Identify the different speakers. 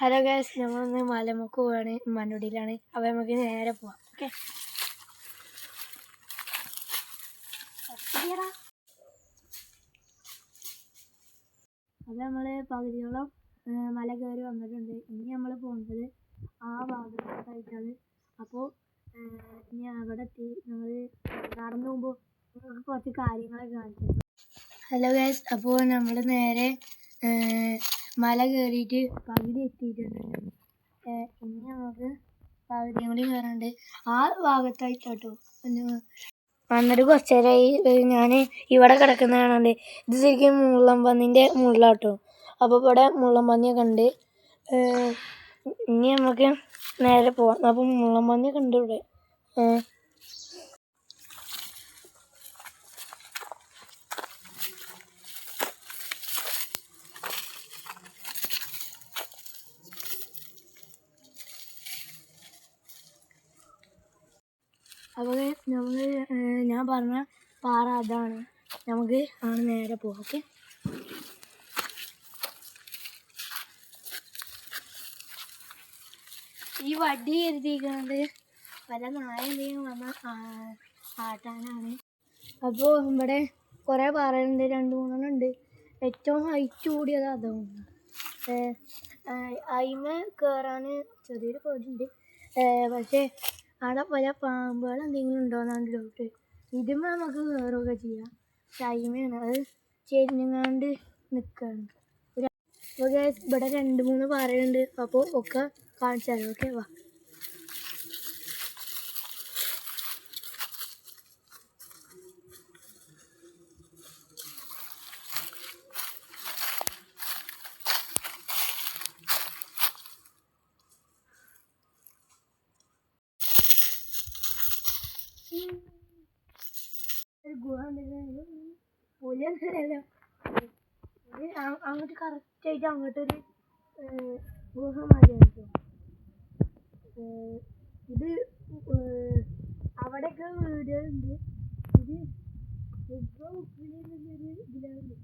Speaker 1: Hello guys, നമ്മളൊന്ന് മലമുക്ക് പോവാണ്. മണ്ണുടിയിലാണ്. അപ്പോൾ നമുക്ക് നേരെ പോവാം. ഓക്കെ, അപ്പോൾ നമ്മൾ പകുതിയോളം മല കയറി വന്നിട്ടുണ്ട്. ഇനി നമ്മൾ പോകുന്നത് ആ ഭാഗത്തായിട്ടാണ്. അപ്പോൾ ഇനി അവിടെ എത്തി നമ്മൾ നടന്നു പോകുമ്പോൾ നമുക്ക് കുറച്ച് കാര്യങ്ങളൊക്കെ കാണിച്ചു. ഹലോ ഗൈസ്, അപ്പോൾ നമ്മൾ നേരെ മല കയറിയിട്ട് പകുതി എത്തിയിട്ടുണ്ട്. ഇനി നമുക്ക് പകുതിയും കൂടി കയറാണ്ട് ആ ഭാഗത്തായിട്ടോ. വന്നിട്ട് കുറച്ച് നേരമായി. ഞാൻ ഇവിടെ കിടക്കുന്ന കാണാണ്ട്. ഇത് ശരിക്കും മുള്ളൻപന്നീൻ്റെ മുള്ളാട്ടോ. അപ്പോൾ ഇവിടെ മുള്ളൻപന്നിയൊക്കെ ഉണ്ട്. ഇനി നമുക്ക് നേരെ പോവാം. അപ്പം മുള്ളൻപന്നിയൊക്കെ ഉണ്ട് ഇവിടെ. അപ്പോൾ ഞാൻ പറഞ്ഞ പാറ അതാണ്. നമുക്ക് നേരെ പോകാം. ഓക്കെ, ഈ വടി കരുതിയിരിക്കുന്നത് പല നായ എന്തെങ്കിലും വന്നാൽ ആട്ടാനാണ്. അപ്പോൾ ഇവിടെ കുറേ പാറകളുണ്ട്, 2-3 ഉണ്ട്. ഏറ്റവും ഹൈറ്റ് കൂടിയത് അതാണ്. അതിമ കയറാൻ ചെറിയൊരു പേടിയുണ്ട്. പക്ഷേ അവിടെ പല പാമ്പുകൾ എന്തെങ്കിലും ഉണ്ടോയെന്നാണ് ഡൗട്ട്. ഇതുമ്മ നമുക്ക് കയറുകയൊക്കെ ചെയ്യാം. പക്ഷെ അതിമയാണ് അത് ചെരിഞ്ഞങ്ങാണ്ട് നിൽക്കുകയാണ്. അപ്പോൾ ഇവിടെ 2-3 പാറയുണ്ട്. അപ്പോൾ ഒക്കെ കാണിച്ചു തരാം. ഓക്കെ, വാ. ഒരു ഗുഹ ഉണ്ടല്ലോ, പുലിയല്ലോ. അങ്ങോട്ട് കറക്റ്റായിട്ട് അങ്ങോട്ടൊരു ഗുഹ മാതിരിയാണ്. ഇത് അവിടെയൊക്കെ വീടുകളുണ്ട്. ഇത് ഇപ്പോൾ ഇതിലാണ്